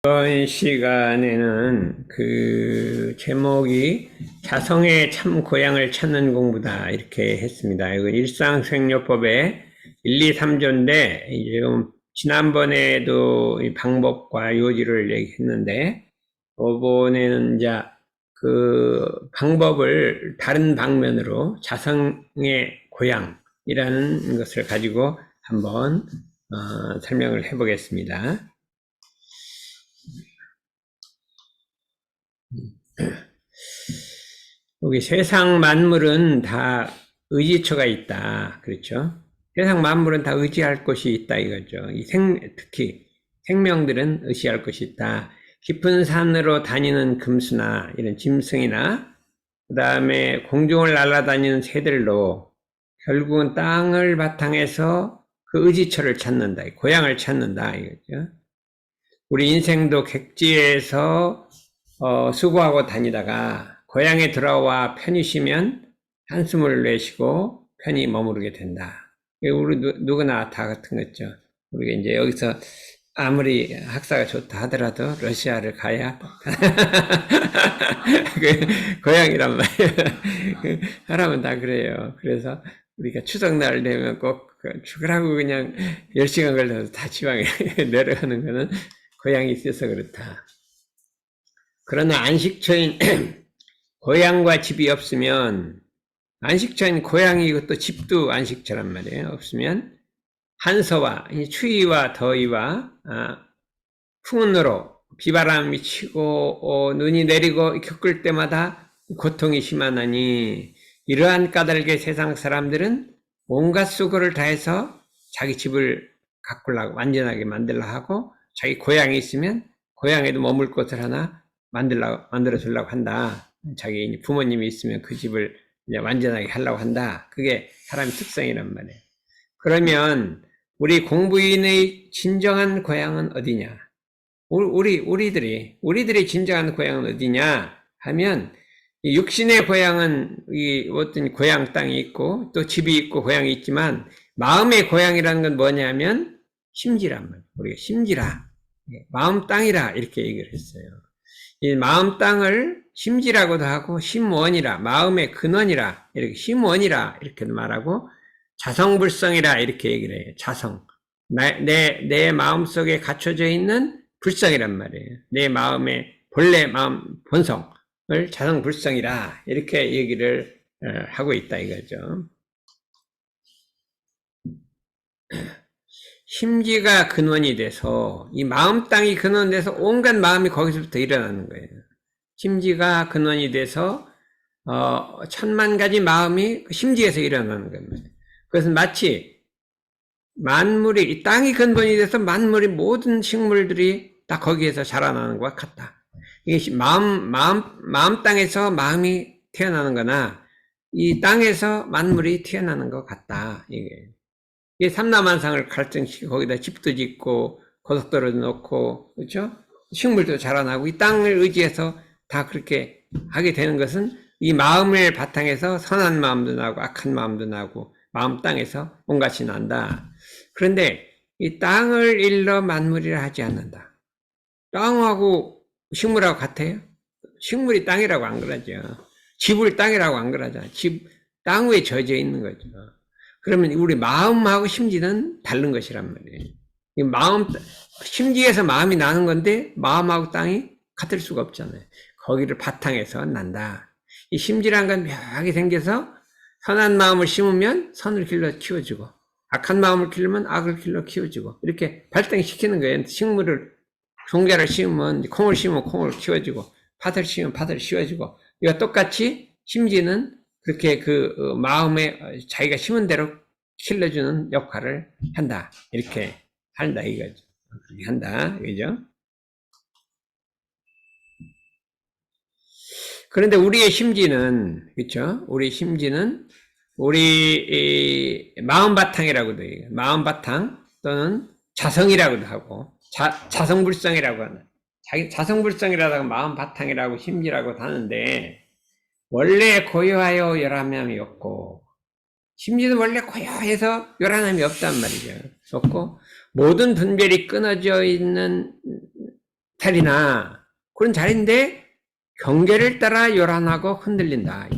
이번 시간에는 그 제목이 자성의 참 고향을 찾는 공부다 이렇게 했습니다. 이거 일상생활요법의 1, 2, 3조인데 지금 지난번에도 이 방법과 요지를 얘기했는데 이번에는 이제 그 방법을 다른 방면으로 자성의 고향이라는 것을 가지고 한번 설명을 해보겠습니다. 여기 세상 만물은 다 의지처가 있다. 그렇죠? 세상 만물은 다 의지할 곳이 있다 이거죠. 특히 생명들은 의지할 곳이 있다. 깊은 산으로 다니는 금수나 이런 짐승이나 그 다음에 공중을 날아다니는 새들로 결국은 땅을 바탕해서 그 의지처를 찾는다. 고향을 찾는다 이거죠. 우리 인생도 객지에서 수고하고 다니다가 고향에 들어와 편히 쉬면 한숨을 내쉬고 편히 머무르게 된다. 우리 누구나 다 같은 거죠. 우리가 이제 여기서 아무리 학사가 좋다 하더라도 러시아를 가야 그 고향이란 말이에요. 사람은 다 그래요. 그래서 우리가 추석날 되면 꼭 죽으라고 그냥 10시간 걸려서 다 지방에 내려가는 거는 고향이 있어서 그렇다. 그러나 안식처인 고향과 집이 없으면, 안식처인 고향이고 또 집도 안식처란 말이에요. 없으면 한서와 추위와 더위와 풍운으로 비바람이 치고 눈이 내리고 겪을 때마다 고통이 심하나니 이러한 까닭에 세상 사람들은 온갖 수고를 다해서 자기 집을 가꾸려고 완전하게 만들려 하고 자기 고향이 있으면 고향에도 머물 곳을 하나 만들어 주려고 한다. 자기 부모님이 있으면 그 집을 완전하게 하려고 한다. 그게 사람의 특성이란 말이에요. 그러면 우리 공부인의 진정한 고향은 어디냐? 우리들의 진정한 고향은 어디냐? 하면, 육신의 고향은 어떤 고향 땅이 있고, 또 집이 있고, 고향이 있지만, 마음의 고향이라는 건 뭐냐면, 심지란 말이에요. 우리가 심지라. 마음 땅이라. 이렇게 얘기를 했어요. 이 마음 땅을 심지라고도 하고, 심원이라. 마음의 근원이라. 이렇게 심원이라. 이렇게 말하고, 자성불성이라. 이렇게 얘기를 해요. 자성. 내 마음 속에 갖춰져 있는 불성이란 말이에요. 내 마음의 본래 마음 본성을 자성불성이라 이렇게 얘기를 하고 있다 이거죠. 심지가 근원이 돼서 이 마음 땅이 근원돼서 온갖 마음이 거기서부터 일어나는 거예요. 심지가 근원이 돼서 천만 가지 마음이 심지에서 일어나는 겁니다. 그것은 마치 만물이, 이 땅이 근본이 돼서 만물이 모든 식물들이 다 거기에서 자라나는 것과 같다. 이게 마음 땅에서 마음이 태어나는 거나, 이 땅에서 만물이 태어나는 것 같다. 이게 삼라만상을 갈증시키고, 거기다 집도 짓고, 고속도로도 놓고, 그렇죠? 식물도 자라나고, 이 땅을 의지해서 다 그렇게 하게 되는 것은 이 마음을 바탕에서 선한 마음도 나고, 악한 마음도 나고, 마음 땅에서 온갖이 난다. 그런데 이 땅을 일러 만물이라 하지 않는다. 땅하고 식물하고 같아요? 식물이 땅이라고 안 그러죠. 집을 땅이라고 안 그러잖아. 땅 위에 젖어 있는 거죠. 그러면 우리 마음하고 심지는 다른 것이란 말이에요. 이 심지에서 마음이 나는 건데 마음하고 땅이 같을 수가 없잖아요. 거기를 바탕에서 난다. 이 심지란 건 묘하게 생겨서 선한 마음을 심으면 선을 길러 키워주고, 악한 마음을 키우면 악을 길러 키워주고, 이렇게 발달시키는 거예요. 종자를 심으면, 콩을 심으면 콩을 키워주고, 팥을 심으면 팥을 씌워주고, 이거 똑같이 심지는 그렇게 마음에 자기가 심은 대로 길러주는 역할을 한다. 이렇게 한다, 이거죠. 그렇게 한다, 그죠? 그런데 우리의 심지는, 그렇죠? 우리 심지는 우리 마음 바탕이라고도 해요. 마음 바탕 또는 자성이라고도 하고 자성불성이라고 하는, 자성불성이라고 하고 마음 바탕이라고 심지라고 하는데, 원래 고요하여 요란함이 없고, 심지는 원래 고요해서 요란함이 없단 말이죠. 없고 모든 분별이 끊어져 있는 자리나 그런 자리인데 경계를 따라 요란하고 흔들린다.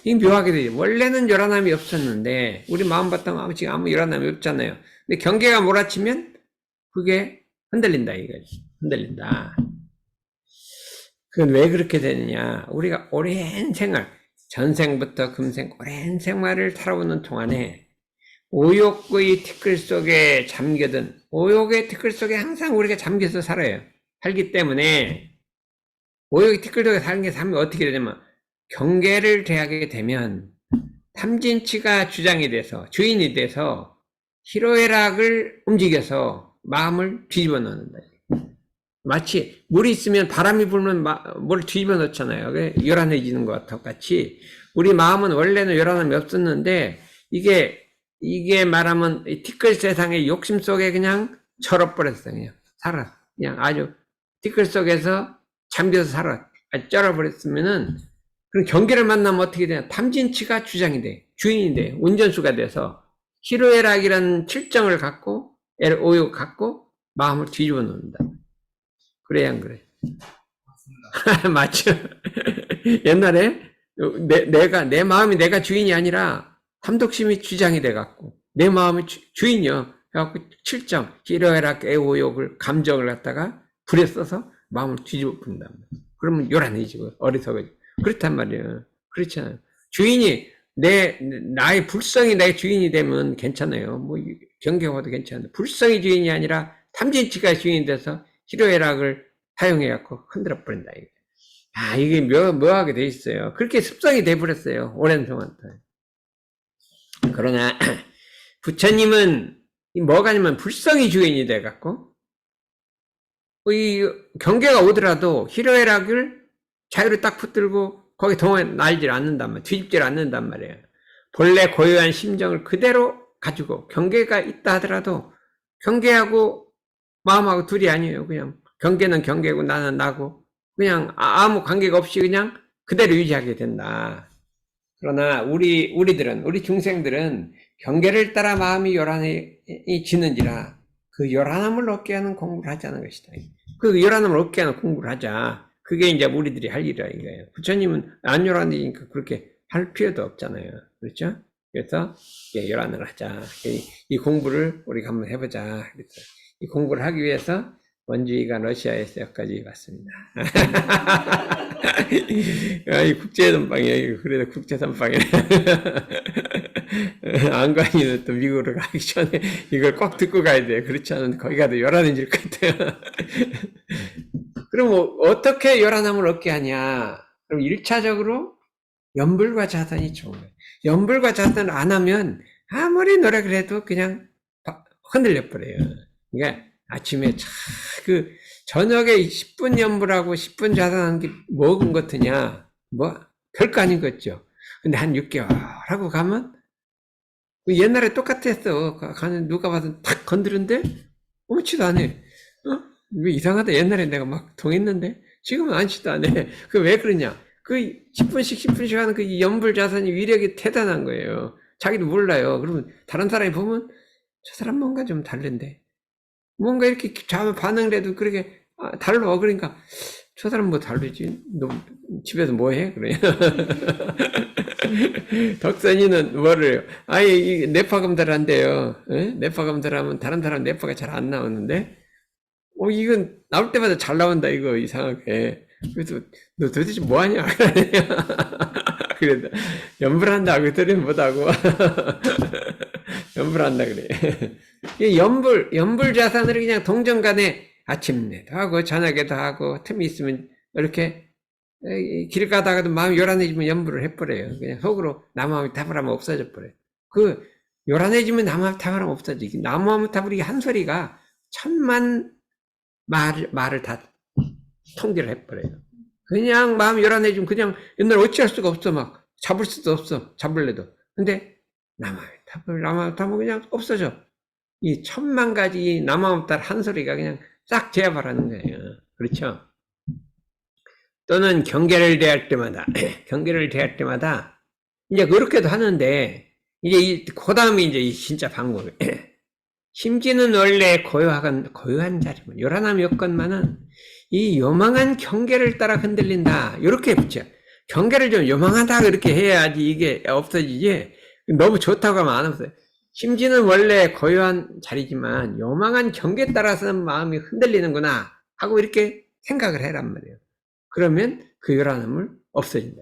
이 묘하게 되죠. 원래는 요란함이 없었는데 우리 마음 바탕 지금 아무 요란함이 없잖아요. 근데 경계가 몰아치면 그게 흔들린다 이거지. 흔들린다. 그건 왜 그렇게 되느냐? 우리가 오랜 생활, 전생부터 금생 오랜 생활을 살아오는 동안에 오욕의 티끌 속에 잠겨든 오욕의 티끌 속에 항상 우리가 잠겨서 살아요. 살기 때문에 오욕의 티끌 속에 사는 게 삶이 어떻게 되냐면 경계를 대하게 되면 탐진치가 주장이 돼서 주인이 돼서 희로애락을 움직여서 마음을 뒤집어 놓는다. 마치 물이 있으면 바람이 불면 물을 뒤집어 놓잖아요. 요란해지는 것과 똑같이 우리 마음은 원래는 요란함이 없었는데 이게 말하면 티끌 세상의 욕심 속에 그냥 절어버렸어. 그냥 살아. 그냥 아주 티끌 속에서 잠겨서 살아. 쩔어버렸으면은 그런 경계를 만나면 어떻게 되냐? 탐진치가 주장이 돼. 주인이 돼. 운전수가 돼서 희로애락이라는 칠정을 갖고 오욕 갖고 마음을 뒤집어 놓는다. 그래 안 그래? 맞죠? 옛날에 내 마음이 내가 주인이 아니라 탐독심이 주장이 돼갖고 내 마음이 주인이요. 그래갖고 칠정, 희로애락, 애오욕을 감정을 갖다가 불에 써서 마음을 뒤집어 푼다. 그러면 요란해지고 어리석어지고 그렇단 말이에요. 그렇잖아요. 주인이 나의 불성이 나의 주인이 되면 괜찮아요. 뭐 경계와도 괜찮은데 불성이 주인이 아니라 탐진치가 주인이 돼서 희로애락을 사용해갖고 흔들어 버린다. 이게 묘하게 돼 있어요. 그렇게 습성이 돼 버렸어요. 오랜 동안. 그러나 부처님은 뭐가 아니면 불성이 주인이 돼갖고 이 경계가 오더라도 희로애락을 자유로 딱 붙들고 거기 동안에 날질 않는단 말이에요. 뒤집질 않는단 말이에요. 본래 고유한 심정을 그대로 가지고 경계가 있다 하더라도 경계하고 마음하고 둘이 아니에요. 그냥 경계는 경계고 나는 나고 그냥 아무 관계가 없이 그냥 그대로 유지하게 된다. 그러나 우리 중생들은 경계를 따라 마음이 요란해지는지라 그 요란함을 얻게 하는 공부를 하자는 것이다. 그 요란함을 얻게 하는 공부를 하자. 그게 이제 우리들이 할 일이라 이거예요. 부처님은 안 요란해지니까 그렇게 할 필요도 없잖아요. 그렇죠? 그래서 요란을 하자. 이 공부를 우리가 한번 해보자. 그래서 이 공부를 하기 위해서 원주의가 러시아에서 여기까지 왔습니다. 이 국제선방이에요. 그래도 국제선방이네. 안관이는 또 미국으로 가기 전에 이걸 꼭 듣고 가야 돼요. 그렇지 않으면 거기 가도 요란해질 것 같아요. 그럼 어떻게 요란함을 얻게 하냐? 그럼 1차적으로 연불과 자선이 좋은 거예요. 연불과 자선을 안 하면 아무리 노력을 해도 그냥 흔들려 버려요. 그러니까 아침에 저녁에 10분 연불하고 10분 자선하는 게 뭐건 같으냐? 뭐 별거 아닌 것 같죠. 근데 한 6개월 하고 가면 옛날에 똑같았어. 가는 누가 봐도 탁 건드는데 옳지도 않아. 왜 이상하다. 옛날에 내가 막 통했는데 지금은 안치도 안 해. 그 왜 그러냐? 그 10분씩 하는 그 연불 자선이 위력이 대단한 거예요. 자기도 몰라요. 그러면 다른 사람이 보면 저 사람 뭔가 좀 다른데. 뭔가 이렇게 반응을 해도 그렇게 달라. 그러니까 저 사람 뭐 다르지? 너 집에서 뭐 해? 그래. 덕선이는 뭐를 이 뇌파 검사한대요. 뇌파 검사하면 다른 사람 뇌파가 잘 안 나오는데 이건 나올 때마다 잘 나온다 이거 이상하게. 그래서 너 도대체 뭐 하냐? 그래도 연불한다 그랬더니 못하고 연불한다 그래. 연불 자산으로 그냥 동정간에 아침에도 하고 저녁에도 하고 틈이 있으면 이렇게 길 가다가도 마음이 요란해지면 연불을 해버려요. 그냥 속으로 남마음이 타버리면 없어져 버려요. 그 요란해지면 남마음이 타버리면 없어져. 남마음이 타버리기 한 소리가 천만 말을 다 통제를 해버려요. 그냥 마음이 요란해지면 그냥 옛날에 어찌할 수가 없어. 막 잡을 수도 없어. 잡을래도. 근데 남마음이 타면 그냥 없어져. 이 천만 가지 남마음 딸 한 소리가 그냥 싹 제압하라는 거예요. 그렇죠? 또는 경계를 대할 때마다 이제 그렇게도 하는데 이제 그 다음에 이제 진짜 방법이에요. 심지는 원래 고요한 자리면, 요란함이 없건만은, 이 요망한 경계를 따라 흔들린다. 요렇게 붙여. 경계를 좀 요망하다, 그렇게 해야지 이게 없어지지. 너무 좋다고 하면 안 없어요. 심지는 원래 고요한 자리지만, 요망한 경계에 따라서는 마음이 흔들리는구나. 하고 이렇게 생각을 해란 말이에요. 그러면 그 요란함을 없어진다.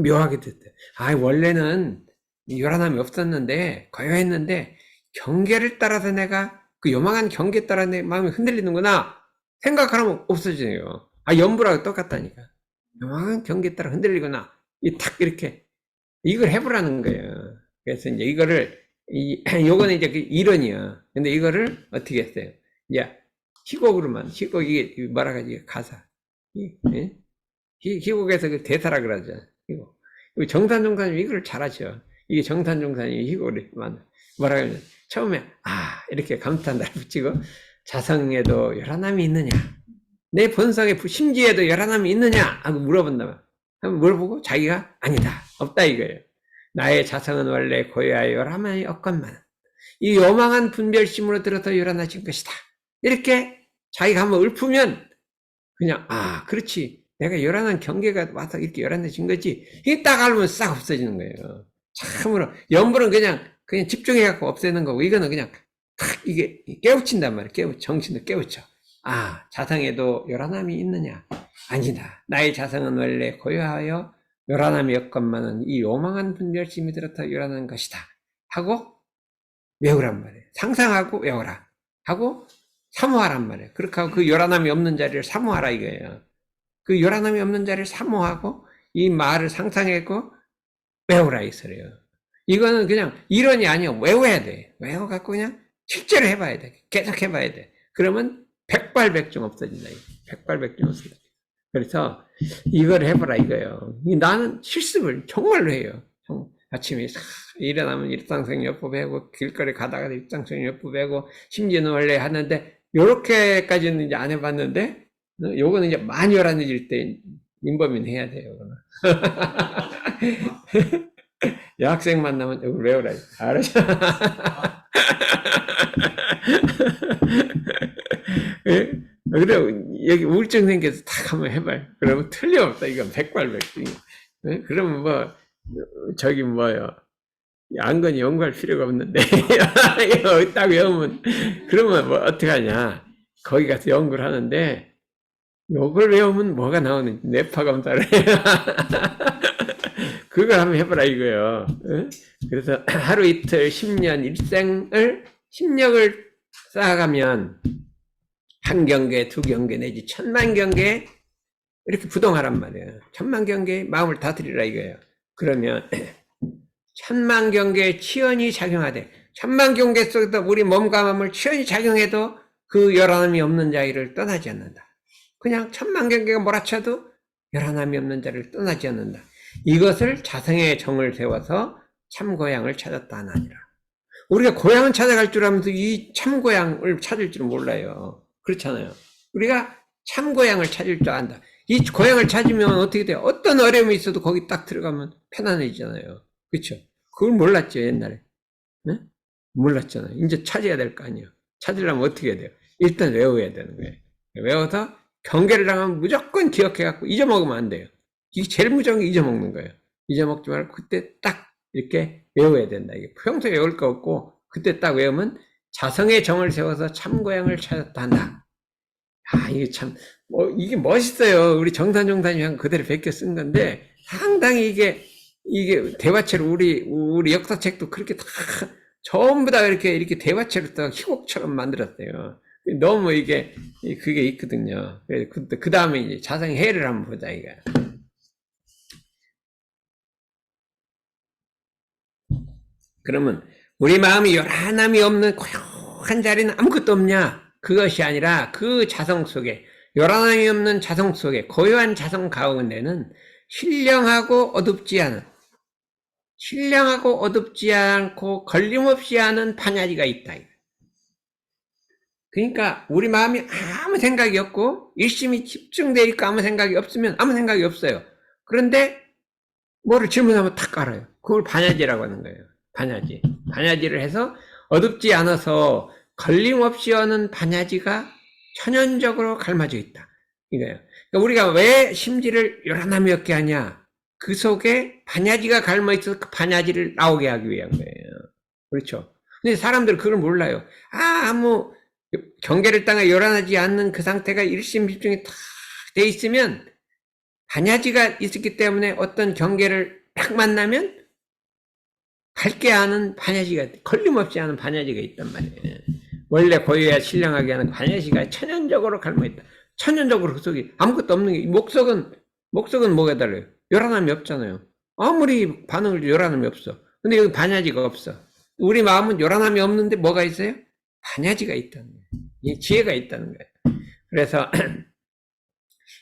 묘하게 됐대. 원래는 요란함이 없었는데, 고요했는데, 경계를 따라서 내가 그 요망한 경계에 따라 내 마음이 흔들리는구나 생각하면 없어지네요. 연불하고 똑같다니까. 요망한 경계에 따라 흔들리구나. 탁 이렇게 이걸 해보라는 거예요. 그래서 이제 이거를 요거는 이제 그 이론이야. 근데 이거를 어떻게 했어요? 이제 희곡 이게 뭐라 하지? 가사. 희곡에서 그 대사라 그러죠. 희곡. 정산종사님 이걸 잘하죠. 이게 정산종사님 희곡을 뭐라 하면 처음에 이렇게 감탄사를 붙이고 자성에도 요란함이 있느냐, 내 본성의 심지에도 요란함이 있느냐 하고 물어본다면 한번 물어보고 자기가 아니다, 없다 이거예요. 나의 자성은 원래 고요하여 요란함이 없건만 이 요망한 분별심으로 들어서 요란해진 것이다. 이렇게 자기가 한번 읊으면 그냥 그렇지, 내가 요란한 경계가 와서 이렇게 요란해진 거지. 이게 딱 알면 싹 없어지는 거예요. 참으로 연불은 그냥 집중해갖고 없애는 거고, 이거는 그냥 탁 이게 깨우친단 말이에요. 정신을 깨우쳐. 자성에도 요란함이 있느냐? 아니다. 나의 자성은 원래 고요하여 요란함이 없건만은 이 요망한 분별심이 들어서 요란한 것이다. 하고 외우란 말이에요. 상상하고 외워라. 하고 사모하란 말이에요. 그렇게 하고 그 요란함이 없는 자리를 사모하라 이거예요. 그 요란함이 없는 자리를 사모하고 이 말을 상상하고 외우라 이 소리예요. 이거는 그냥 이론이 아니야. 외워야 돼. 외워갖고 그냥 실제로 해봐야 돼. 계속 해봐야 돼. 그러면 백발백중 없어진다. 백발백중 없어진다. 그래서 이걸 해보라 이거예요. 나는 실습을 정말로 해요. 아침에 일어나면 일상생활요법 배우고, 길거리 가다가 일상생활요법 배우고, 심지어는 원래 하는데 요렇게까지는 이제 안 해봤는데, 요거는 이제 많이 요란해질 때 인범인 해야 돼요. 여학생 만나면 이걸 외우라. 알았어? 그래, 여기 우울증 생겨서 탁 한번 해봐요. 그러면 틀림없다. 이건 백발백중. 그러면 저기 안건이 연구할 필요가 없는데, 이거 딱 외우면, 그러면 어떡하냐. 거기 가서 연구를 하는데, 요걸 외우면 뭐가 나오는지, 뇌파 검사를 해요. 그걸 한번 해보라 이거예요. 그래서 하루 이틀 10년 일생을 10력을 쌓아가면 한 경계, 두 경계 내지 1000만 경계 이렇게 부동하란 말이에요. 1000만 경계에 마음을 다스리라 이거예요. 그러면 1000만 경계에 치연이 작용하되, 1000만 경계 속에서 우리 몸과 마음을 치연이 작용해도 그 요란함이 없는 자리를 떠나지 않는다. 그냥 1000만 경계가 몰아쳐도 요란함이 없는 자리를 떠나지 않는다. 이것을 자성의 정을 세워서 참고향을 찾았다 하니라. 우리가 고향을 찾아갈 줄 알면서 이 참고향을 찾을 줄 몰라요. 그렇잖아요. 우리가 참고향을 찾을 줄 안다. 이 고향을 찾으면 어떻게 돼요? 어떤 어려움이 있어도 거기 딱 들어가면 편안해지잖아요. 그렇죠? 그걸 몰랐죠, 옛날에. 네? 몰랐잖아요. 이제 찾아야 될 거 아니에요. 찾으려면 어떻게 해야 돼요? 일단 외워야 되는 거예요. 외워서 경계를 당하면 무조건 기억해갖고 잊어먹으면 안 돼요. 이게 제일 무서운 게 잊어먹는 거예요. 잊어먹지 말고 그때 딱 이렇게 외워야 된다. 이게 평소에 외울 거 없고 그때 딱 외우면 자성의 정을 세워서 참고향을 찾았다 한다. 이게 참 이게 멋있어요. 우리 정산종사님이 그대로 베껴 쓴 건데 상당히 이게 대화체로 우리 역사책도 그렇게 다 전부 다 이렇게 대화체로 딱 희곡처럼 만들었어요. 너무 그게 있거든요. 그 다음에 이제 자성의 해를 한번 보자 이거. 그러면 우리 마음이 요란함이 없는 고요한 자리는 아무것도 없냐? 그것이 아니라 그 자성 속에, 요란함이 없는 자성 속에, 고요한 자성 가운데는 신령하고 어둡지 않고 걸림없이 하는 반야지가 있다. 그러니까 우리 마음이 아무 생각이 없고 일심이 집중되어 있고 아무 생각이 없으면 아무 생각이 없어요. 그런데 뭐를 질문하면 탁 알아요. 그걸 반야지라고 하는 거예요. 반야지를 해서 어둡지 않아서 걸림없이 오는 반야지가 천연적으로 갈마져 있다. 이거예요. 그러니까 우리가 왜 심지를 요란함이 없게 하냐? 그 속에 반야지가 갈마 있어서 그 반야지를 나오게 하기 위한 거예요. 그렇죠? 근데 사람들은 그걸 몰라요. 아무 경계를 땅에 요란하지 않는 그 상태가 일심집중이 탁 돼 있으면 반야지가 있었기 때문에 어떤 경계를 딱 만나면 밝게 하는 반야지가, 걸림없이 하는 반야지가 있단 말이에요. 원래 고유해야 신령하게 하는 반야지가 천연적으로 갈무있다. 천연적으로 그 속에 아무것도 없는 게, 목석은 뭐가 달라요? 요란함이 없잖아요. 아무리 반응을 해도 요란함이 없어. 근데 여기 반야지가 없어. 우리 마음은 요란함이 없는데 뭐가 있어요? 반야지가 있다는 거예요. 이 지혜가 있다는 거예요. 그래서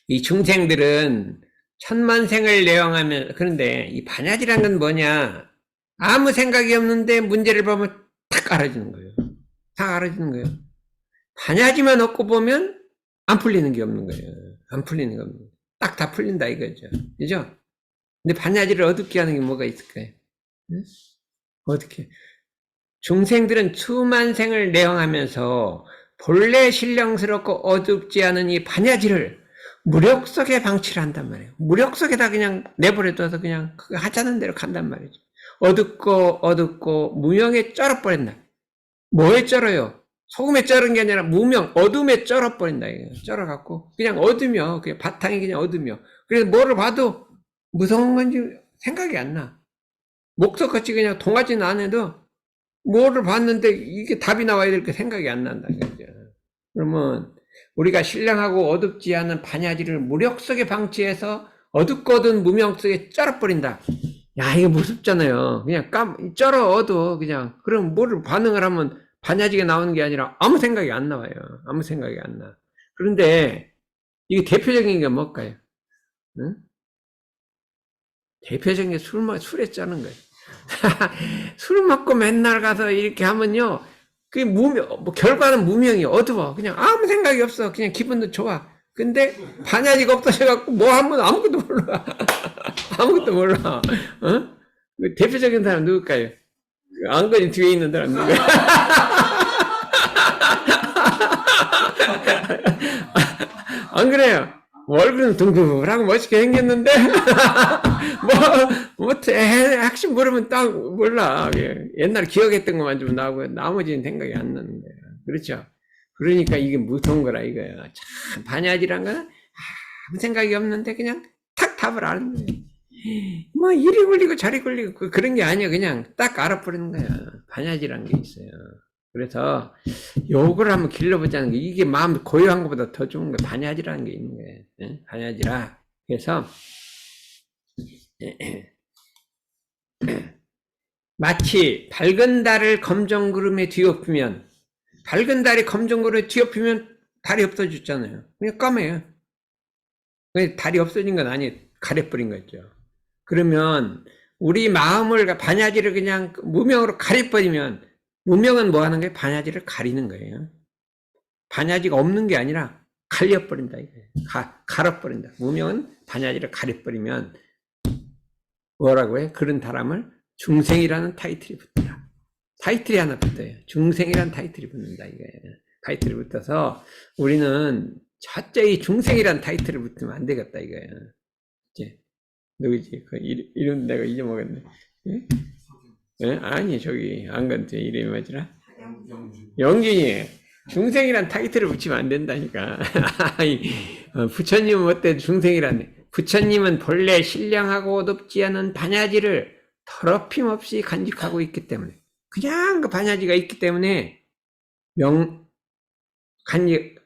이 중생들은 천만생을 내용하면, 그런데 이 반야지란 건 뭐냐? 아무 생각이 없는데 문제를 보면 탁 알아지는 거예요. 탁 알아지는 거예요. 반야지만 얻고 보면 안 풀리는 게 없는 거예요. 안 풀리는 게 없는 거예요. 딱 다 풀린다 이거죠. 그죠? 근데 반야지를 어둡게 하는 게 뭐가 있을까요? 응? 어떻게? 중생들은 수만생을 내용하면서 본래 신령스럽고 어둡지 않은 이 반야지를 무력 속에 방치를 한단 말이에요. 무력 속에다 그냥 내버려둬서 그냥 그 하자는 대로 간단 말이죠. 어둡고 무명에 쩔어버린다. 뭐에 쩔어요? 소금에 쩔은 게 아니라 무명, 어둠에 쩔어버린다. 쩔어갖고 그냥 어두며, 그냥 바탕이 그냥 어두며. 그래서 뭐를 봐도 무서운 건지 생각이 안 나. 목석같이 그냥 통하지는 않아도 뭐를 봤는데 이게 답이 나와야 될 게 생각이 안 난다. 그죠? 그러면 우리가 신령하고 어둡지 않은 반야지를 무력 속에 방치해서 어둡고 어두운 무명 속에 쩔어버린다. 야, 이게 무섭잖아요. 그냥 쩔어 어두워, 그냥. 그럼 뭐를 반응을 하면 반야지가 나오는 게 아니라 아무 생각이 안 나와요. 아무 생각이 안 나. 그런데 이게 대표적인 게 뭘까요? 응? 대표적인 게 술에 쩌는 거예요. 술 먹고 맨날 가서 이렇게 하면요, 그 결과는 무명이 어두워. 그냥 아무 생각이 없어. 그냥 기분도 좋아. 근데 반야지가 없어져갖고 뭐 하면 아무것도 몰라. 아무것도 몰라. 어? 그 대표적인 사람 누굴까요? 그 안건이 뒤에 있는 사람 누구야? 안 그래요? 얼굴은 둥둥하고 멋있게 생겼는데 핵심 모르면 딱 몰라. 옛날 기억했던 것만 좀 나오고 나머지는 생각이 안 나는 거야. 그렇죠? 그러니까 이게 무서운 거라 이거야. 참 반야지란 거는 아무 생각이 없는데 그냥 탁 답을 아는 거야. 뭐 이리 굴리고 저리 굴리고 그런 게 아니야. 그냥 딱 알아버리는 거야. 반야지란 게 있어요. 그래서 요걸 한번 길러보자는 게, 이게 마음 고요한 것보다 더 좋은 게 반야지라는 게 있는 거예요. 네? 반야지라. 그래서 마치 밝은 달을 검정구름에 뒤엎으면, 밝은 달이 검정구름에 뒤엎으면 달이 없어졌잖아요. 그냥 까매요. 달이 없어진 건 아니에요. 가려버린 거죠. 그러면 우리 마음을, 반야지를 그냥 무명으로 가려버리면, 무명은 뭐 하는 거예요? 반야지를 가리는 거예요. 반야지가 없는 게 아니라 갈려버린다 이거예요. 갈아버린다. 무명은 반야지를 가려버리면 뭐라고 해요? 그런 사람을 중생이라는 타이틀이 붙더라. 타이틀이 하나 붙어요. 중생이라는 타이틀이 붙는다 이거예요. 타이틀이 붙어서 우리는 철저히 중생이라는 타이틀을 붙으면 안 되겠다 이거예요. 이제 누구지? 그 이름 내가 잊어먹었네. 예? 예? 아니 저기 안건제 이름이 뭐지라? 영준이. 중생이란 타이틀을 붙이면 안 된다니까. 부처님은 어때? 중생이란, 부처님은 본래 신령하고 어둡지 않은 반야지를 더럽힘 없이 간직하고 있기 때문에, 그냥 그 반야지가 있기 때문에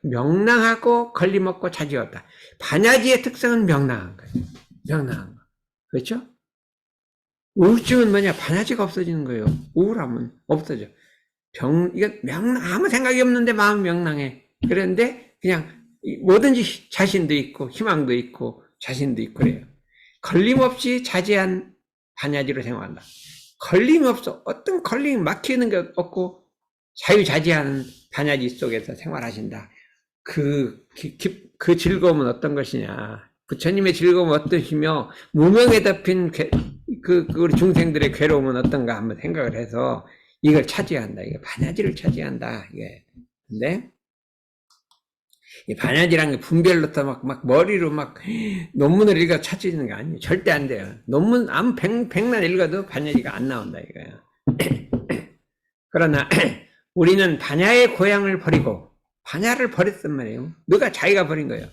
명랑하고 걸림없고 자지없다. 반야지의 특성은 명랑한 거예요. 명랑한 거. 그렇죠? 우울증은 뭐냐? 반야지가 없어지는 거예요. 우울함은 없어져. 이건 아무 생각이 없는데 마음이 명랑해. 그런데 그냥 뭐든지 자신도 있고 희망도 있고 자신도 있고 그래요. 걸림없이 자제한 반야지로 생활한다. 걸림없어. 어떤 걸림이 막히는 게 없고 자유자재하는 반야지 속에서 생활하신다. 그 즐거움은 어떤 것이냐? 부처님의 즐거움은 어떠시며 무명에 덮인 우리 중생들의 괴로움은 어떤가 한번 생각을 해서 이걸 차지한다. 이게 반야지를 차지한다. 이게. 근데 이 반야지란 게 분별로부터 막 머리로 막 논문을 읽어 찾지는 게 아니에요. 절대 안 돼요. 논문 백날 읽어도 반야지가 안 나온다 이거야. 그러나 우리는 반야의 고향을 버리고 반야를 버렸단 말이에요. 누가 자기가 버린 거예요.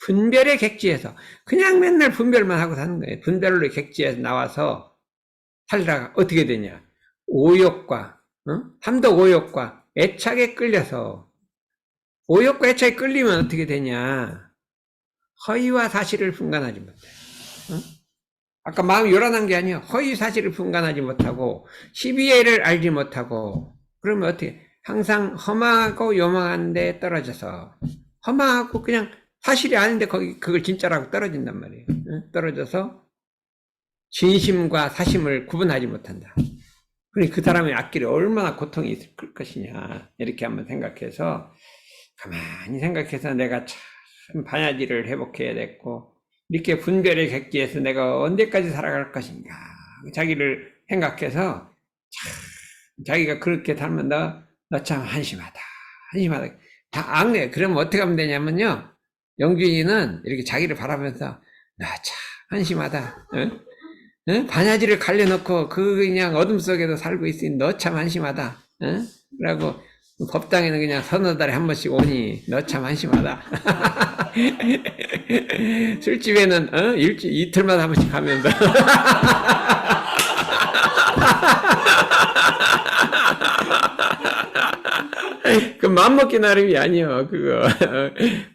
분별의 객지에서 그냥 맨날 분별만 하고 사는 거예요. 분별로 객지에서 나와서 살다가 어떻게 되냐. 오욕과 함덕 오욕과 애착에 끌려서 오욕과 애착에 끌리면 어떻게 되냐. 허위와 사실을 분간하지 못해. 아까 마음이 요란한 게 아니에요. 허위 사실을 분간하지 못하고 시비애를 알지 못하고 그러면 어떻게 항상 험하고 요망한 데 떨어져서 험하고 그냥 사실이 아닌데 그걸 진짜라고 떨어진단 말이에요. 떨어져서 진심과 사심을 구분하지 못한다. 그러니 그 사람의 앞길에 얼마나 고통이 있을 것이냐 이렇게 한번 생각해서 가만히 생각해서 내가 참 반야지를 회복해야 됐고 이렇게 분별의 객지에서 내가 언제까지 살아갈 것인가 자기를 생각해서 참 자기가 그렇게 살면 너 참 한심하다 다 악내. 그러면 어떻게 하면 되냐면요, 영균이는 이렇게 자기를 바라보면서 나 참 한심하다, 반야지를 갈려놓고 그냥 어둠 속에도 살고 있으니 너 참 한심하다, 그러고 법당에는 그냥 서너 달에 한 번씩 오니 너 참 한심하다. 술집에는 이틀마다 한 번씩 가면서 그 맘먹기 나름이 아니요.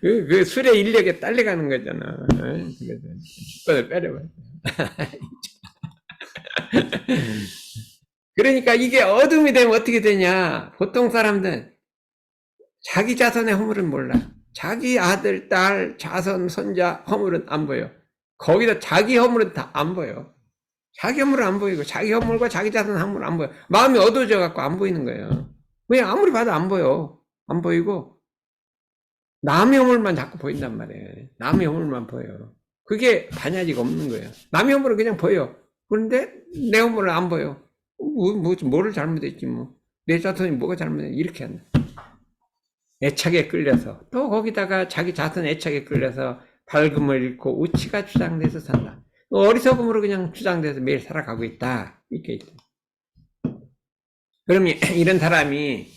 그 술의 인력에 딸려가는 거잖아. 그래서 주권을 빼려봐. 그러니까 이게 어둠이 되면 어떻게 되냐. 보통 사람들은 자기 자손의 허물은 몰라. 자기 아들, 딸, 자손, 손자 허물은 안 보여. 거기다 자기 허물은 다 안 보여. 자기 허물은 안 보이고 자기 허물과 자기 자손 허물은 안 보여. 마음이 어두워져 갖고 안 보이는 거예요. 왜? 아무리 봐도 안 보여. 안 보이고 남의 허물만 자꾸 보인단 말이에요. 남의 허물만 보여. 그게 반야지가 없는 거예요. 남의 허물은 그냥 보여. 그런데 내 허물은 안 보여. 뭐를 잘못했지 뭐. 내 자손이 뭐가 잘못했지 이렇게 한다. 애착에 끌려서 또 거기다가 자기 자손 애착에 끌려서 밝음을 잃고 우치가 주장돼서 산다. 어리석음으로 그냥 주장돼서 매일 살아가고 있다. 이렇게 있다. 그러면 이런 사람이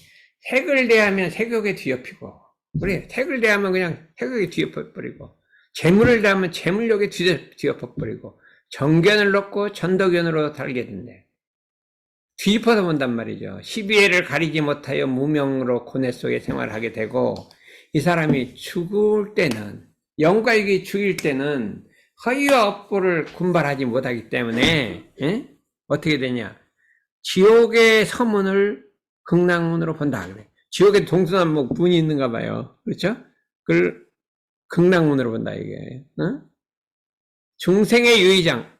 색을 대하면 색욕에 뒤엎이고, 그래, 색을 대하면 그냥 색욕에 뒤엎어버리고, 재물을 대하면 재물욕에 뒤엎어버리고, 정견을 놓고 전도견으로 살게 된대. 뒤집어서 본단 말이죠. 시비애를 가리지 못하여 무명으로 고뇌 속에 생활하게 되고, 이 사람이 죽을 때는, 영과 육이 죽일 때는 허위와 업보를 군발하지 못하기 때문에, 어떻게 되냐. 지옥의 서문을 극락문으로 본다 그래. 지옥에 동서남북 문이 있는가 봐요. 그렇죠? 그걸 극락문으로 본다 이게. 중생의 유의장,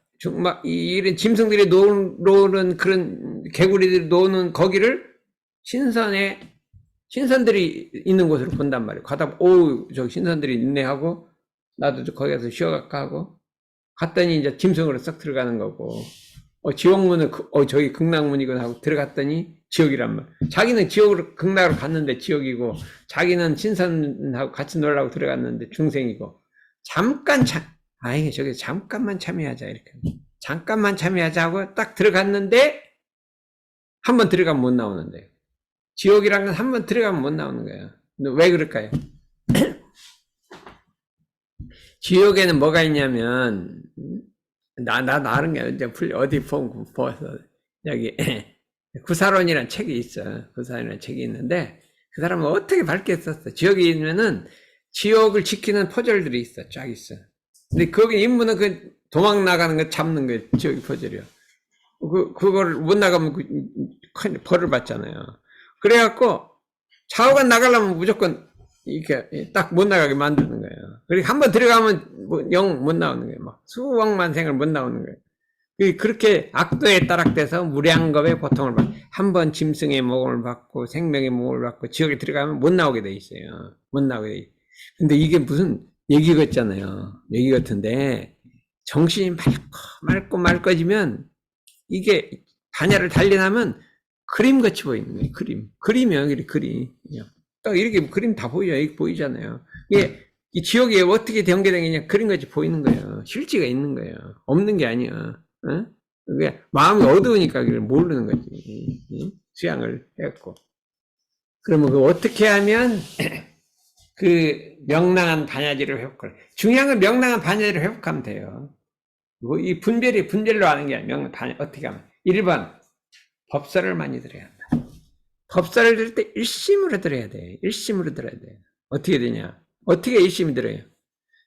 이런 짐승들이 노는 그런 개구리들이 노는 거기를 신선들이 있는 곳으로 본단 말이에요. 가다 저기 신선들이 있네 하고 나도 거기 가서 쉬어갈까 하고 갔더니 이제 짐승으로 썩 들어가는 거고. 지옥문은 저기 극락문이군 하고 들어갔더니 지옥이란 말. 자기는 지옥으로 극락으로 갔는데 지옥이고, 자기는 신선하고 같이 놀라고 들어갔는데 중생이고. 저기 잠깐만 참여하자 이렇게. 잠깐만 참여하자고 딱 들어갔는데 한 번 들어가면 못 나오는데. 지옥이란 건 한 번 들어가면 못 나오는 거예요. 왜 그럴까요? 지옥에는 뭐가 있냐면. 나는 게 이제 어디 보서 여기 구사론이라는 책이 있어. 구사론이라는 책이 있는데 그 사람은 어떻게 밝게 썼어. 지옥에 있면은 지옥을 지키는 포졸들이 있어. 쫙 있어. 근데 거기 인문은 그 도망 나가는 거 잡는 거 지옥의 포졸이야. 그걸 못 나가면 큰 벌을 받잖아요. 그래갖고 좌우간 나가려면 무조건 이렇게 딱 못 나가게 만드는 거예요. 그리고 한번 들어가면 영 못 나오는 거예요. 막 수억만 생을 못 나오는 거예요. 그렇게 악도에 따락돼서 무량겁의 고통을 받고, 한번 짐승의 목을 받고 생명의 목을 받고 지옥에 들어가면 못 나오게 돼 있어요. 못 나오게 돼 있어요. 근데 이게 무슨 얘기 같잖아요. 얘기 같은데 정신이 맑고 맑아지면 이게 반야를 단련하면 그림같이 보이는 거예요. 그림이야, 그림. 딱 이렇게 그림 다 보이죠. 이렇게 보이잖아요. 이게 이 지옥이 어떻게 전개되느냐 그림같이 보이는 거예요. 실체가 있는 거예요. 없는 게 아니야. 어? 그게 마음이 어두우니까 그걸 모르는 거지. 수양을 했고. 그러면 그 어떻게 하면 그 명랑한 반야지를 회복할. 중요한 건 명랑한 반야지를 회복하면 돼요. 이 분별로 하는 게 아니라 어떻게 하면. 1번, 법설을 많이 들어야 한다. 법설을 들을 때 일심으로 들어야 돼. 일심으로 들어야 돼. 어떻게 되냐? 어떻게 일심이 들어요?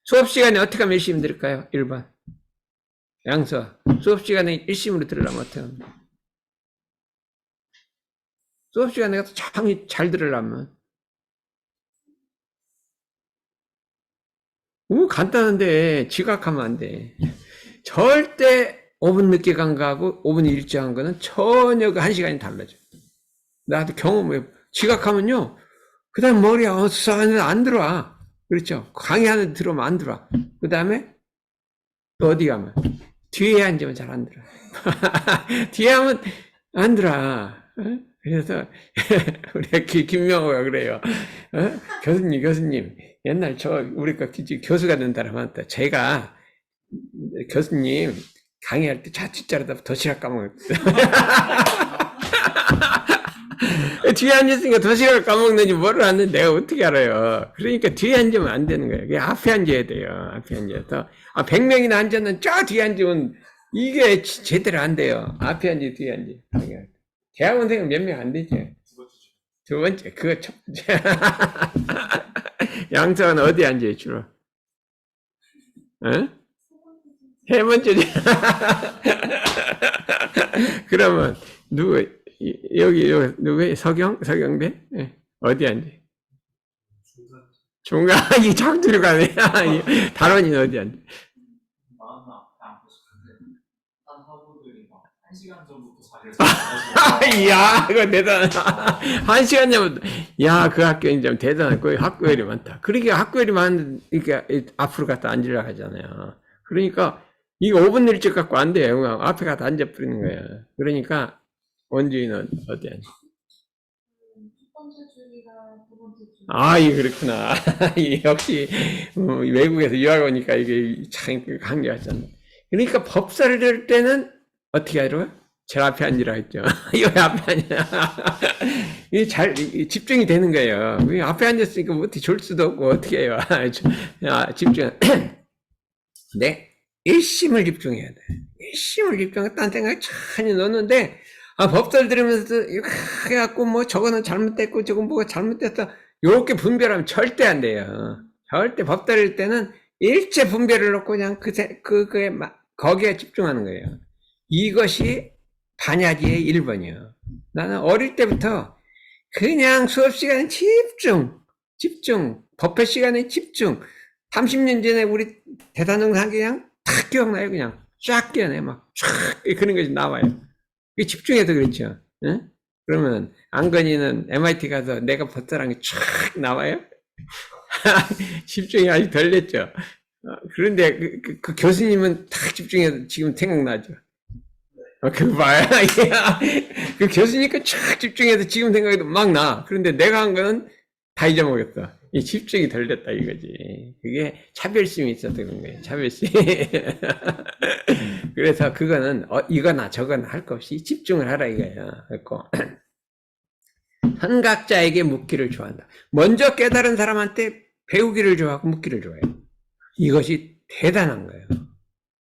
수업 시간에 어떻게 하면 일심이 들을까요? 1번. 양서. 수업 시간에 일심으로 들으려면 어떻게 하면? 수업 시간에 잘 들으려면. 간단한데 지각하면 안 돼. 절대 5분 늦게 간 거하고 5분 일찍 간 거는 전혀 그 1시간이 달라져. 나도 경험해. 지각하면요. 그 다음 머리가 안 들어와. 그렇죠. 강의 안에 들어오면 안 들어와. 그 다음에 또 어디 가면 뒤에 앉으면 잘 안 들어. 뒤에 하면 안 들어와. 그래서 우리가 김명호가 그래요. 교수님 옛날 우리가 교수가 된 사람한테 제가 교수님 강의할 때 자칫자르다 도시락 까먹었어요. 뒤에 앉았으니까 도시락을 까먹는지 뭐를 하는데 내가 어떻게 알아요. 그러니까 뒤에 앉으면 안 되는 거예요. 그냥 앞에 앉아야 돼요. 앞에 앉아서 100명이나 앉았는 저 뒤에 앉으면 이게 제대로 안 돼요. 앞에 앉아 뒤에 앉아. 대학원생은 몇 명 안 되죠. 두 번째 그거 첫 번째. 양서는 어디 앉아요 주로? 어? 세 번째지. 그러면 여기 누구 서경대? 네. 어디 앉아? 중간. 이 작두로 가네. 단원이는 어디 앉아? 이야, 그거 대단하다. 1시간 전부터. 야, 그 학교는 좀 대단한, 그 학교열이 많다. 그러니까 학교열이 많으니까 앞으로 갖다 앉으려고 하잖아요. 그러니까, 이거 5분 일찍 갖고 안 돼요. 그냥 앞에 갖다 앉아버리는 거야. 그러니까, 원주인은 어디 앉아? 첫 번째 줄이랑 두 번째 줄. 그렇구나. 역시, 외국에서 유학 오니까 이게 참 강조하잖아. 그러니까 법사를 들 때는 어떻게 하더라고요? 제일 앞에 앉으라 했죠. 이 앞에 앉아. 이게 집중이 되는 거예요. 앞에 앉았으니까 뭐 어떻게 졸 수도 없고, 어떻게 해요. 집중. 네. 일심을 집중해야 돼. 일심을 집중해서 딴 생각에 천히 넣는데, 법설 들으면서, 이거 해갖고, 뭐, 저거는 잘못됐고, 저건 뭐가 잘못됐다. 요렇게 분별하면 절대 안 돼요. 절대 법 들을 때는 일체 분별을 놓고 그냥 거기에 집중하는 거예요. 이것이 반야지의 1번이요. 나는 어릴 때부터 그냥 수업 시간에 집중. 법회 시간에 집중. 30년 전에 우리 대단정상 그냥 탁 기억나요. 그냥 쫙 기억나요. 쫙 그런 것이 나와요. 집중해서 그렇죠. 응? 그러면 안건이는 MIT 가서 내가 법사란 게 쫙 나와요? 집중이 아직 덜 됐죠. 그런데 그 교수님은 탁 집중해서 지금 생각나죠. 그거 봐요. 그 교수님께 쫙 집중해서 지금 생각해도 막 나. 그런데 내가 한 거는 다 잊어먹었어. 이 집중이 덜 됐다 이거지. 그게 차별심이 있어서 그런 거예요. 차별심. 그래서 그거는 이거나 저거나 할 것 없이 집중을 하라 이거예요. 그래서 선각자에게 묻기를 좋아한다. 먼저 깨달은 사람한테 배우기를 좋아하고 묻기를 좋아해요. 이것이 대단한 거예요.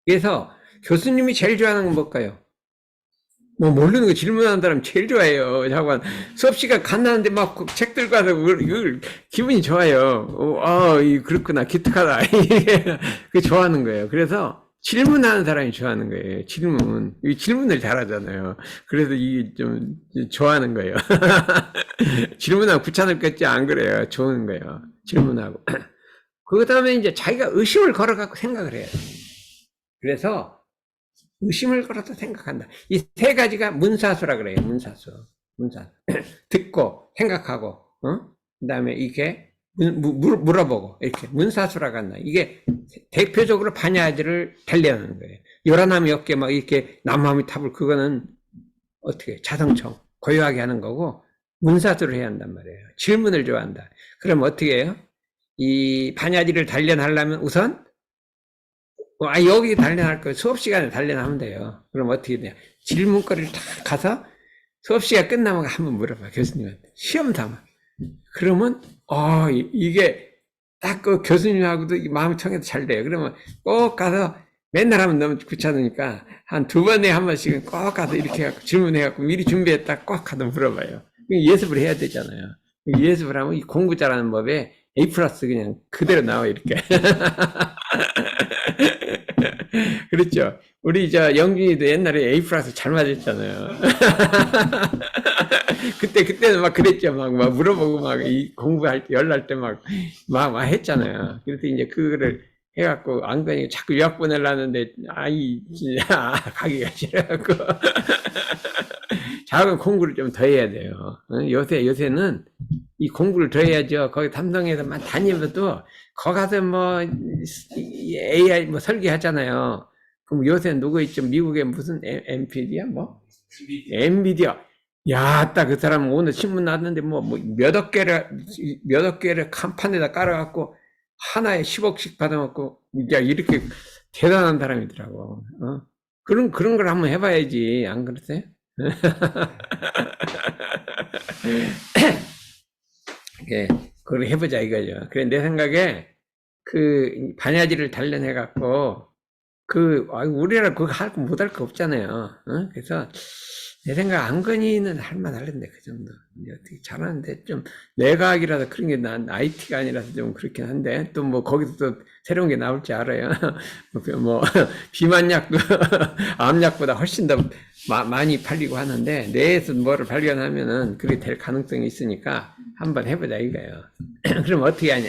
그래서 교수님이 제일 좋아하는 건 뭘까요? 뭐 모르는 거 질문하는 사람 제일 좋아해요. 잠깐 수업 시간 간다는데 막 책 들고 와서 이걸 기분이 좋아요. 그렇구나 기특하다. 그 좋아하는 거예요. 그래서 질문하는 사람이 좋아하는 거예요. 질문을 잘하잖아요. 그래서 이게 좀 좋아하는 거예요. 질문하고 귀찮을겠지 안 그래요. 좋은 거예요. 질문하고. 그 다음에 이제 자기가 의심을 걸어갖고 생각을 해야 돼요. 그래서 의심을 걸어서 생각한다. 이 세 가지가 문사수라 그래요. 문사수. 듣고 생각하고 그 다음에 이게 물어보고 이렇게 문사수라고 한다. 이게 대표적으로 반야지를 달려하는 거예요. 요란함이 없게 막 이렇게 남함이 탑을 그거는 어떻게 자성청 고요하게 하는 거고, 문사수를 해야 한단 말이에요. 질문을 좋아한다. 그럼 어떻게 해요? 이 반야지를 단련하려면 우선, 여기 단련할 거 수업 시간에 단련하면 돼요. 그럼 어떻게 돼요? 질문거리를 다 가서 수업 시간 끝나면 한번 물어봐, 교수님한테. 시험 삼아. 그러면, 이게 딱 그 교수님하고도 마음이 통해서 잘 돼요. 그러면 꼭 가서 맨날 하면 너무 귀찮으니까 한 두 번에 한 번씩은 꼭 가서 이렇게 해갖고 질문해갖고 미리 준비했다 꼭 가서 물어봐요. 예습을 해야 되잖아요. 예습을 하면 이 공부 잘하는 법에 A 플러스 그냥 그대로 나와, 이렇게. 그렇죠. 우리 영준이도 옛날에 A 플러스 잘 맞았잖아요. 그때는 막 그랬죠. 막 물어보고 이 공부할 때, 열날 때 막 했잖아요. 그래서 이제 그거를 해갖고, 안 가니까 자꾸 유학 보내려는데, 진짜, 가기가 싫어갖고. 작은 공부를 좀 더 해야 돼요. 요새는 이 공부를 더 해야죠. 거기 삼성에서만 다니면서도, 거기 가서 AI 설계하잖아요. 그럼 요새 누구 있죠? 미국에 무슨 엔비디아 엔비디아. 야, 딱 그 사람 오늘 신문 나왔는데 몇 억 개를 간판에다 깔아갖고 하나에 10억씩 받아먹고, 야, 이렇게 대단한 사람이더라고. 그런 걸 한번 해봐야지. 안 그러세요? 예, 그걸 해보자 이거죠. 그래, 내 생각에 반야지를 단련해갖고, 우리나라 그거 못할 거 없잖아요. 그래서, 내 생각, 안건이는 할만할는데, 그 정도. 어떻게 잘하는데, 좀, 내과학이라서 그런 게 IT가 아니라서 좀 그렇긴 한데, 또 거기서 또 새로운 게 나올지 알아요. 비만약도, 암약보다 훨씬 더 많이 팔리고 하는데, 뇌에서 뭐를 발견하면은 그게 될 가능성이 있으니까, 한번 해보자 이거예요. 그럼 어떻게 하냐.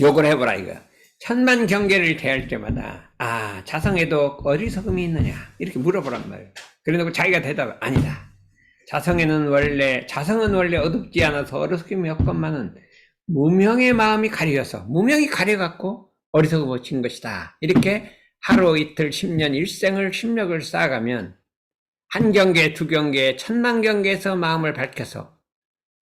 요걸 해보라 이거. 천만 경계를 대할 때마다 자성에도 어리석음이 있느냐 이렇게 물어보란 말이에요. 그래놓고 자기가 대답 아니다. 자성은 원래 어둡지 않아서 어리석음이 없건만은 무명의 마음이 가려서 무명이 가려갖고 어리석음을 진 것이다. 이렇게 하루 이틀 10년 일생을 심력을 쌓아가면 한 경계 두 경계 천만 경계에서 마음을 밝혀서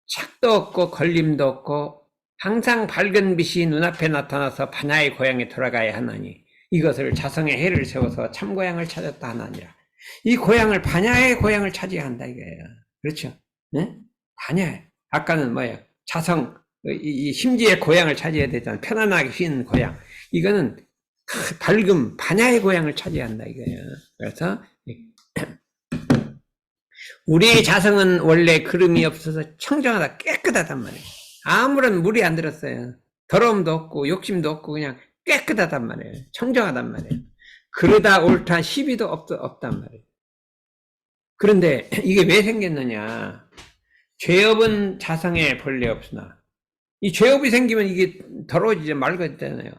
착도 없고 걸림도 없고 항상 밝은 빛이 눈앞에 나타나서 반야의 고향에 돌아가야 하나니 이것을 자성의 해를 세워서 참 고향을 찾았다 하나니라. 이 고향을 반야의 고향을 찾아야 한다 이거예요. 그렇죠? 네? 반야. 아까는 자성 이 심지의 고향을 찾아야 되잖아. 편안하게 쉬는 고향. 이거는 밝음 반야의 고향을 찾아야 한다 이거예요. 그래서 우리의 자성은 원래 그름이 없어서 청정하다 깨끗하단 말이에요. 아무런 물이 안 들었어요. 더러움도 없고 욕심도 없고 그냥 깨끗하단 말이에요. 청정하단 말이에요. 그러다 옳다 시비도 없단 말이에요. 그런데 이게 왜 생겼느냐. 죄업은 자성에 본래 없으나 이 죄업이 생기면 이게 더러워지지 말거든요.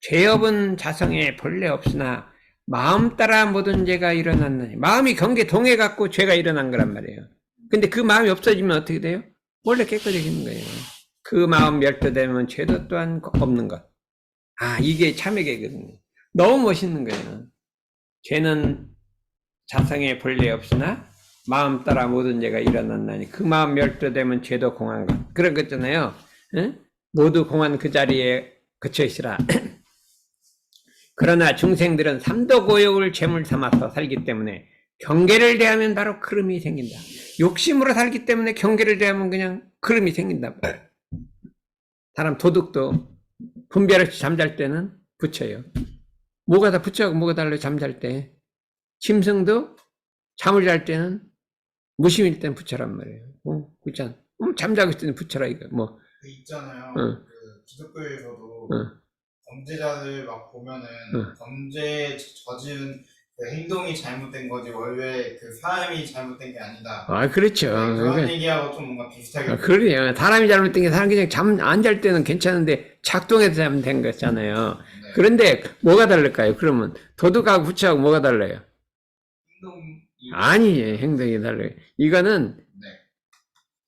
죄업은 자성에 본래 없으나 마음 따라 모든 죄가 일어났느니 마음이 경계 동해갖고 죄가 일어난 거란 말이에요. 근데 그 마음이 없어지면 어떻게 돼요? 원래 깨끗해지는 거예요. 그 마음 멸도되면 죄도 또한 없는 것. 이게 참회계거든요. 너무 멋있는 거예요. 죄는 자성에 본래 없으나 마음 따라 모든 죄가 일어났나니 그 마음 멸도되면 죄도 공한 것. 그런 거 있잖아요. 모두 공한 그 자리에 그쳐 있으라. 그러나 중생들은 삼도 고욕을 죄물 삼아서 살기 때문에 경계를 대하면 바로 그름이 생긴다. 욕심으로 살기 때문에 경계를 대하면 그냥 그름이 생긴다. 사람 도둑도 분별 없이 잠잘 때는 붙여요. 뭐가 다 붙여고 뭐가 달라요 잠잘 때. 짐승도 잠을 잘 때는 무심일 때는 붙여란 말이에요. 그렇잖아. 잠자고 있을 때는 붙여라 이거. 있잖아요. 그 기독교에서도 범죄자들 막 보면은 범죄 저지른 그 행동이 잘못된 거지 원래 그 사람이 잘못된 게 아니다. 그렇죠. 그런 얘기하고 좀 뭔가 비슷하게. 그래요. 사람이 잘못된 게 사람 그냥 잠 안 잘 때는 괜찮은데 작동해서 잘못된 거잖아요. 네. 그런데 뭐가 다를까요? 그러면 도둑하고 부처하고 뭐가 달라요? 행동이 아니에요. 행동이 달라요. 이거는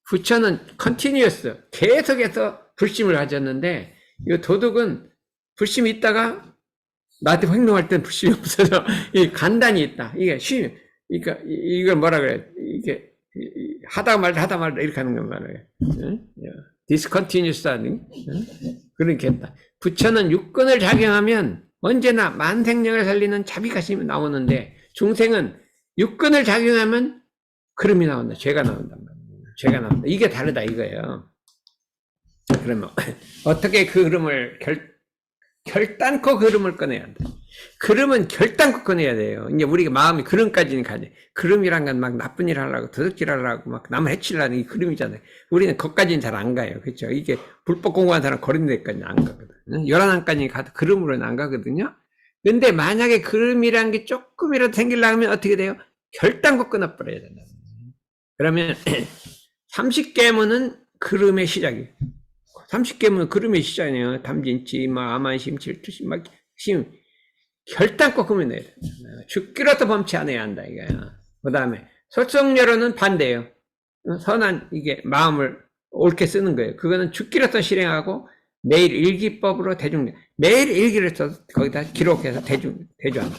부처는 컨티뉴어스 계속해서 불심을 가졌는데 이 도둑은 불심이 있다가 나한테 행동할 땐 불신이 없어서 이 간단히 있다. 이게 그러니까 이걸 뭐라 그래? 이게 하다 말다 이렇게 하는 건 말이에요. discontinuous 하는 그런 게 있다. 부처는 육근을 작용하면 언제나 만생령을 살리는 자비가심이 나오는데 중생은 육근을 작용하면 그름이 나온다. 죄가 나온단 말이에요. 죄가 나온다. 이게 다르다 이거예요. 그러면 어떻게 그 흐름을 결단코 그름을 꺼내야 한다. 그름은 결단코 꺼내야 돼요. 이제 우리가 마음이 그름까지는 가지. 그름이란 건 막 나쁜 일 하려고, 도둑질 하려고, 막 남을 해치려는 이 그름이잖아요. 우리는 거기까지는 잘 안 가요. 그렇죠? 이게 불법 공부하는 사람 거리는 데까지는 안 가거든. 11안까지 가도 그름으로는 안 가거든요. 근데 만약에 그름이란 게 조금이라도 생기려면 어떻게 돼요? 결단코 끊어버려야 된다. 그러면 30계문은 그름의 시작이에요. 30계문은 그름의 시작이에요. 담진치, 아만심, 질투심, 심. 결단코 끊어내야 돼. 죽기라도 범치 않아야 한다, 이거야. 그 다음에, 설성여론은 반대예요. 선한, 이게, 마음을 옳게 쓰는 거예요. 그거는 죽기라도 실행하고, 매일 일기법으로 매일 일기를 써서 거기다 기록해서 대조한다.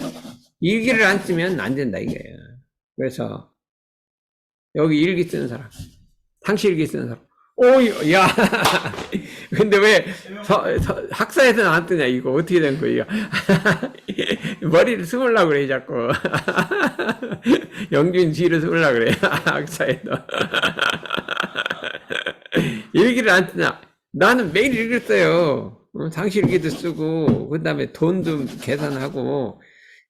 일기를 안 쓰면 안 된다, 이거예요. 그래서, 여기 일기 쓰는 사람, 상시일기 쓰는 사람, 야. 근데 왜, 학사에서는 안 뜨냐, 이거. 어떻게 된 거예요? 머리를 숨으려고 그래, 자꾸. 영준 뒤를 숨으려고 그래, 학사에도. 일기를 안 뜨냐? 나는 매일 일기를 써요. 상시일기도 쓰고, 그 다음에 돈도 계산하고,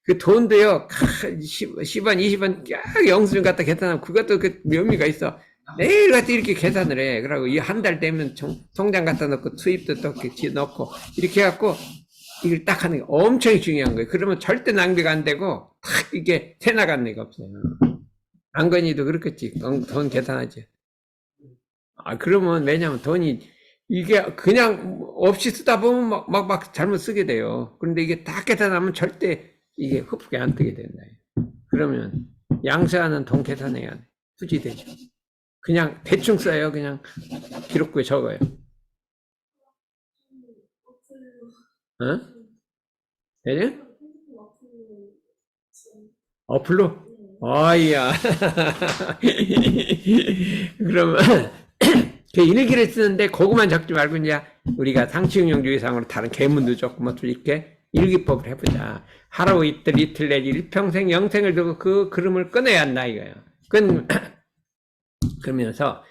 그 돈도요, 10원, 20원, 영수증 갖다 계산하면 그것도 그 묘미가 있어. 매일 같이 이렇게 계산을 해. 그러고 이 한 달 되면 통장 갖다 넣고 투입도 또 이렇게 넣고 이렇게 해갖고 이걸 딱 하는 게 엄청 중요한 거예요. 그러면 절대 낭비가 안 되고 탁 이게 새 나가는 애가 없어요. 안건이도 그렇겠지. 돈 계산하지. 그러면 왜냐면 돈이 이게 그냥 없이 쓰다 보면 막 잘못 쓰게 돼요. 그런데 이게 딱 계산하면 절대 이게 흡수가 안 뜨게 된다. 그러면 양수하는 돈 계산해야 돼. 투지되죠. 그냥 대충 써요. 그냥 기록부에 적어요. 어? 되냐? 어플로? 아이야. 그러면 그 일기를 쓰는데 그것만 적지 말고 이제 우리가 상치응용 주의상으로 다른 계문도 적고 뭐 이렇게 일기법을 해보자. 하루 이틀 내지 일평생 영생을 두고 그 그름을 꺼내야 한다 이거예요. 그러면서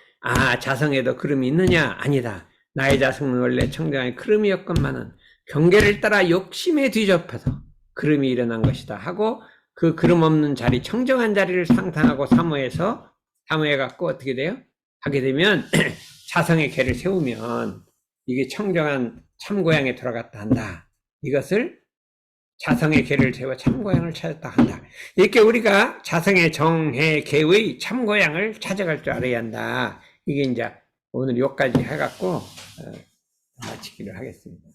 자성에도 그름이 있느냐? 아니다. 나의 자성은 원래 청정한 그름이었건만은 경계를 따라 욕심에 뒤접혀서 그름이 일어난 것이다 하고 그 그름 없는 자리, 청정한 자리를 상상하고 사모해갖고 어떻게 돼요? 하게 되면 자성의 계를 세우면 이게 청정한 참고향에 돌아갔다 한다. 이것을 자성의 계를 세워 참고향을 찾았다 한다. 이렇게 우리가 자성의 정해 계의 참고향을 찾아갈 줄 알아야 한다. 이게 이제 오늘 여기까지 해갖고 마치기를 하겠습니다.